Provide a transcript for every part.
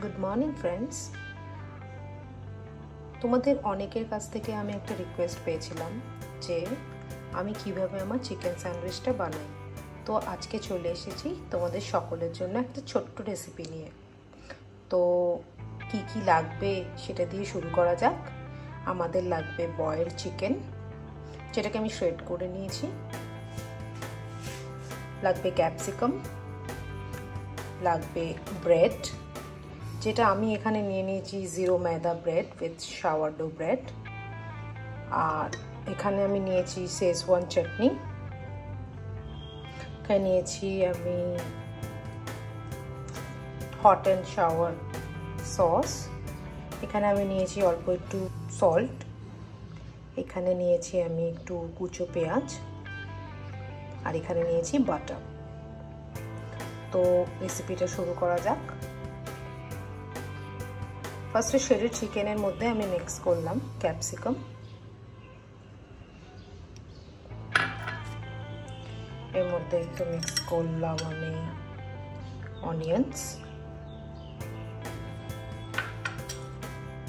Good morning friends. তোমাদের অনেকের কাছ থেকে আমি একটা রিকোয়েস্ট পেয়েছিলাম যে আমি কিভাবে আমার চিকেন স্যান্ডউইচটা বানাই। তো আজকে চলে এসেছি তোমাদের সকলের জন্য একটা ছোট্ট রেসিপি নিয়ে। তো কি কি লাগবে সেটা দিয়ে শুরু করা যাক। আমাদের লাগবে বয়েলড চিকেন, যেটাকে আমি শ্রেড করে নিয়েছি। লাগবে ক্যাপসিকাম, লাগবে ব্রেড, যেটা আমি এখানে নিয়ে নিয়েছি জিরো ময়দা ব্রেড উইথ সাওয়ারডো ব্রেড। আর এখানে আমি নিয়েছি শেজওয়ান চাটনি, এখানে নিয়েছি আমি হট অ্যান্ড শাওয়ার সস, এখানে আমি নিয়েছি অল্প একটু সল্ট, এখানে নিয়েছি আমি একটু কুচো পেঁয়াজ, আর এখানে নিয়েছি বাটার। তো রেসিপিটা শুরু করা যাক। ফার্স্টে শ্রেডেড চিকেনের মধ্যে আমি মিক্স করলাম ক্যাপসিকাম, এর মধ্যে একটু মিক্স করলাম আমি অনিয়ন্স,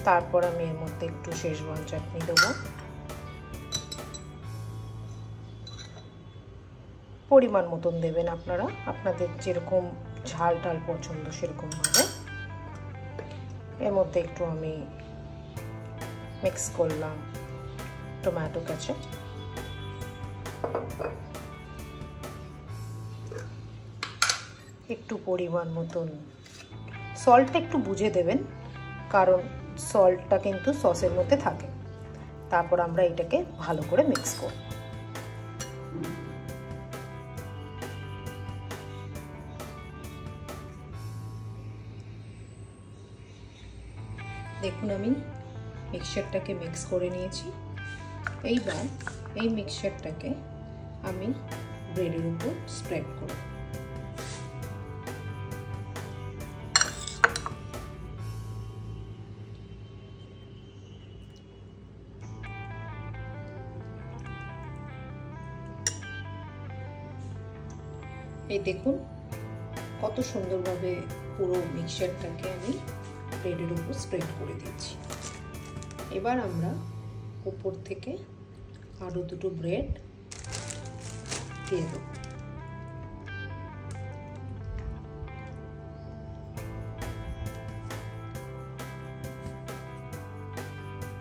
তারপর আমি এর মধ্যে একটু শেজওয়ান চাটনি দেবো। পরিমাণ মতন দেবেন আপনারা, আপনাদের যেরকম ঝাল টাল পছন্দ সেরকম হবে। এর মধ্যে একটু আমি মিক্স করলাম টমেটো কেচাপ, একটু পরিমাণ মতন সল্টটা একটু বুঝে দেবেন, কারণ সল্টটা কিন্তু সসের মধ্যে থাকে। তারপর আমরা এটাকে ভালো করে মিক্স করব। দেখুন আমি মিক্সচারটাকে মিক্স করে নিয়েছি। এইবার এই মিক্সচারটাকে আমি ব্রেডের উপর স্প্রেড করব। এই দেখুন কত সুন্দরভাবে পুরো মিক্সচারটাকে আমি ব্রেডের উপর স্প্রেড করে দিয়েছি। এবার আমরা উপর থেকে আরও দুটো ব্রেড দিয়ে দেব।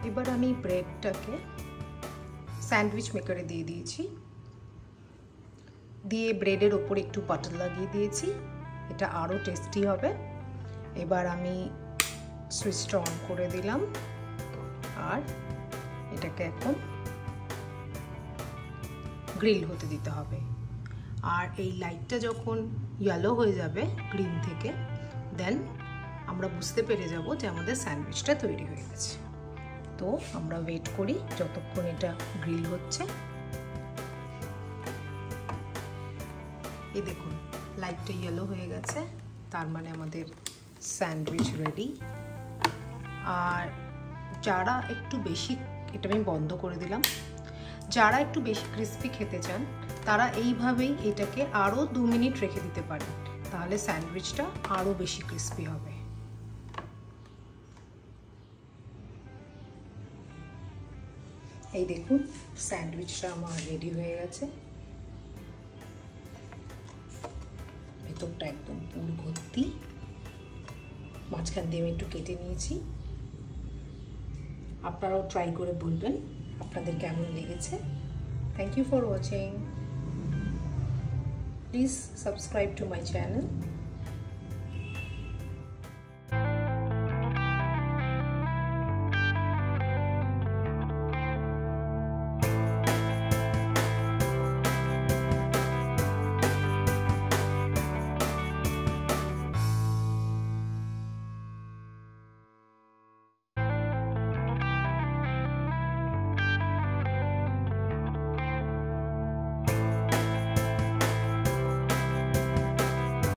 এবার আমি ব্রেডটাকে স্যান্ডউইচ মেকারে দিয়ে দিয়েছি, দিয়ে ব্রেডের ওপর একটু বাটার লাগিয়ে দিয়েছি, এটা আরও টেস্টি হবে। এবার আমি সুইচটা অন করে দিলাম, আর এটাকে এখন গ্রিল হতে দিতে হবে। আর এই লাইটটা যখন ইয়েলো হয়ে যাবে গ্রিন থেকে, দেন আমরা বুঝতে পেরে যাব যে আমাদের স্যান্ডউইচটা তৈরি হয়ে গেছে। তো আমরা ওয়েট করি যতক্ষণ এটা গ্রিল হচ্ছে। এই দেখুন লাইটটা ইয়েলো হয়ে গেছে, তার মানে আমাদের স্যান্ডউইচ রেডি। আর যারা একটু বেশি, এটা আমি বন্ধ করে দিলাম, যারা একটু বেশি ক্রিস্পি খেতে চান তারা এইভাবেই এটাকে আরও 2 মিনিট রেখে দিতে পারেন, তাহলে স্যান্ডউইচটা আরও বেশি ক্রিস্পি হবে। এই দেখুন স্যান্ডউইচটা আমার রেডি হয়ে গেছে, ভেতরটা একদম পুরো ভর্তি, মাঝখান দিয়ে আমি একটু কেটে নিয়েছি। আপনারাও ট্রাই করে বলবেন আপনাদের কেমন লেগেছে। Thank you for watching. Please subscribe to my channel.